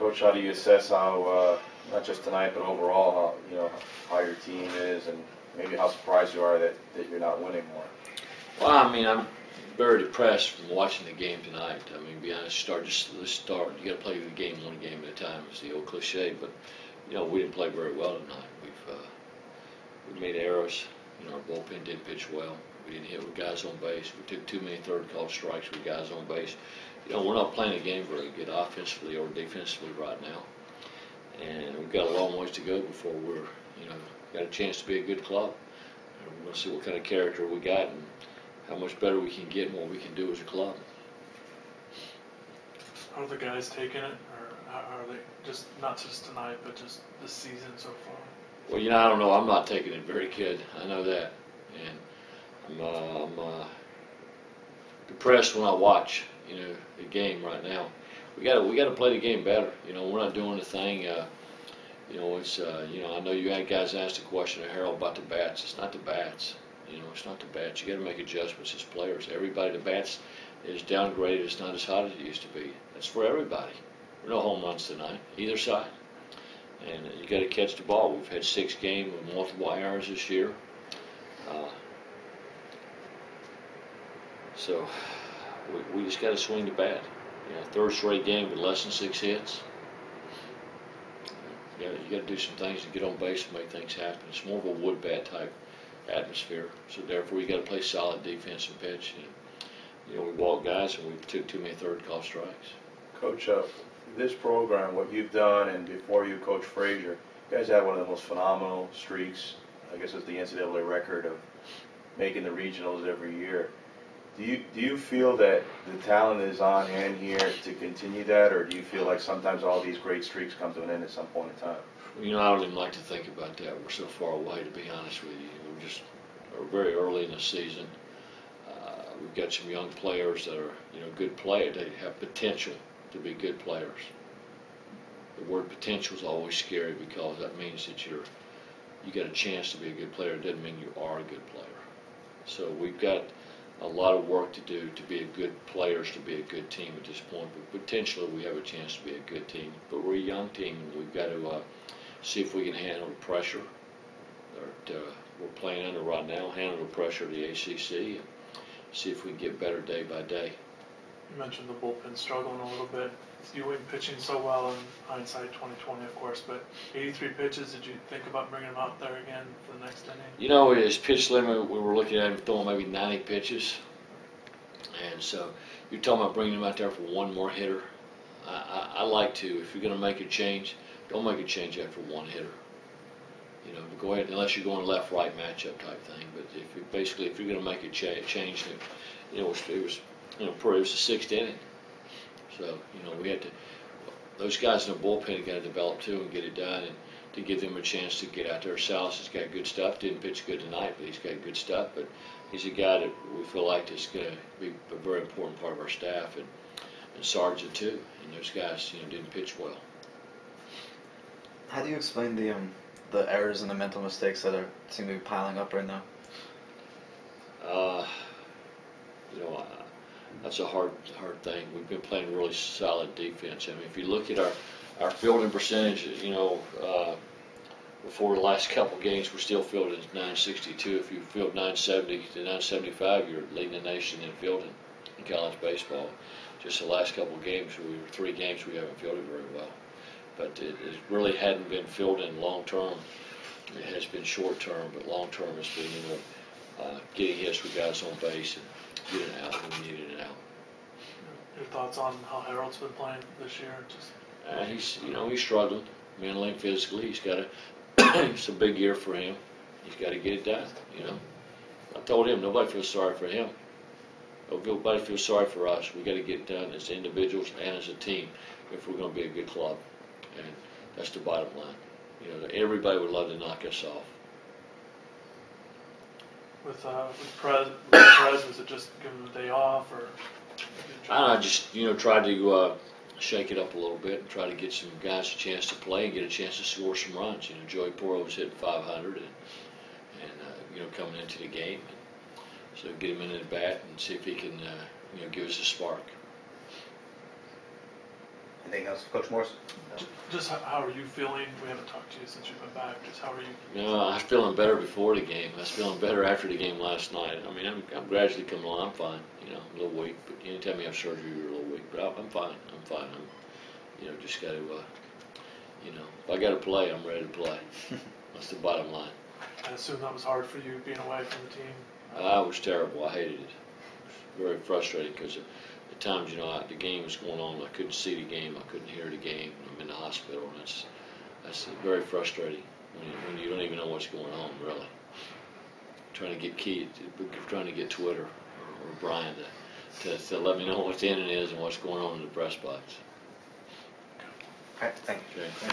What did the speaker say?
Coach, how do you assess how, not just tonight, but overall, how your team is, and maybe how surprised you are that you're not winning more? Well, I mean, I'm very depressed from watching the game tonight. I mean, to be honest, let's start. You got to play the game one game at a time. It's the old cliche, but we didn't play very well tonight. We made errors. Our bullpen didn't pitch well. We didn't hit with guys on base. We took too many third call strikes with guys on base. We're not playing the game very good offensively or defensively right now, and we've got a long ways to go before we're got a chance to be a good club. And we're going to see what kind of character we got and how much better we can get and what we can do as a club. Are the guys taking it, or are they just, not just tonight, but just this season so far? Well, I don't know. I'm not taking it very good. I know that, and I'm depressed when I watch the game right now. We got to play the game better. We're not doing the thing. It's I know you had guys ask the question of Harold about the bats. It's not the bats. It's not the bats. You got to make adjustments as players. Everybody, the bats is downgraded. It's not as hot as it used to be. That's for everybody. There are no home runs tonight, either side. And you got to catch the ball. We've had 6 games with multiple errors this year. So we just got to swing the bat. Third straight game with less than 6 hits. You got to do some things to get on base and make things happen. It's more of a wood bat type atmosphere. So therefore, you got to play solid defense and pitch. We walked guys and we took too many third call strikes. Coach, this program, what you've done, and before you, Coach Frazier, you guys have one of the most phenomenal streaks. I guess it's the NCAA record of making the regionals every year. Do you feel that the talent is on hand here to continue that, or do you feel like sometimes all these great streaks come to an end at some point in time? I don't even like to think about that. We're so far away, to be honest with you. We're very early in the season. We've got some young players that are, good players. They have potential to be good players. The word potential is always scary because that means that you got a chance to be a good player. It doesn't mean you are a good player. So we've got a lot of work to do to be a good players, to be a good team at this point. But potentially we have a chance to be a good team. But we're a young team, and we've got to see if we can handle the pressure that we're playing under right now, handle the pressure of the ACC, and see if we can get better day by day. You mentioned the bullpen struggling a little bit. You went pitching so well in hindsight 2020, of course, but 83 pitches, did you think about bringing him out there again for the next inning? His pitch limit, we were looking at him throwing maybe 90 pitches. And so you're talking about bringing him out there for one more hitter. I like to, if you're going to make a change, don't make a change after one hitter. To go ahead, unless you're going left-right matchup type thing. But if you're going to make a change, it was it was the 6th inning. So, we had to, those guys in the bullpen got to develop too and get it done, and to give them a chance to get out there. Salas has got good stuff. Didn't pitch good tonight, but he's got good stuff. But he's a guy that we feel like is going to be a very important part of our staff, and Sargent too. And those guys, didn't pitch well. How do you explain the errors and the mental mistakes that seem to be piling up right now? That's a hard thing. We've been playing really solid defense. I mean, if you look at our fielding percentage, before the last couple of games, we're still fielding 962. If you field 970 to 975, you're leading the nation in fielding in college baseball. Just the last couple of games, 3 games, we haven't fielded very well. But it really hadn't been fielding long term. It has been short term, but long term has been, getting hits with guys on base and getting out when we needed it out. Your thoughts on how Harold's been playing this year? He's struggling mentally and physically. He's got it's a big year for him. He's got to get it done. I told him nobody feels sorry for him. Nobody feels sorry for us. We got to get it done as individuals and as a team if we're going to be a good club, and that's the bottom line. Everybody would love to knock us off. With Prez, was it just give him a day off, or? I just try to shake it up a little bit and try to get some guys a chance to play and get a chance to score some runs. Joey Porro was hitting 500 and coming into the game, so get him in the bat and see if he can give us a spark. Anything else, Coach Morris? Just how are you feeling? We haven't talked to you since you've been back. Just how are you? You know, I was feeling better before the game. I was feeling better after the game last night. I mean, I'm gradually coming along. I'm fine. You know, a little weak, but anytime you have surgery, you're a little weak. But I'm fine. I'm fine. Just got to, if I got to play, I'm ready to play. That's the bottom line. I assume that was hard for you being away from the team. It was terrible. I hated it. It was very frustrating because at times, the game was going on. I couldn't see the game. I couldn't hear the game. I'm in the hospital, and that's very frustrating when you don't even know what's going on, really. Trying to get Twitter or Brian to let me know what the inning is and what's going on in the press box. All right, thank you. Okay.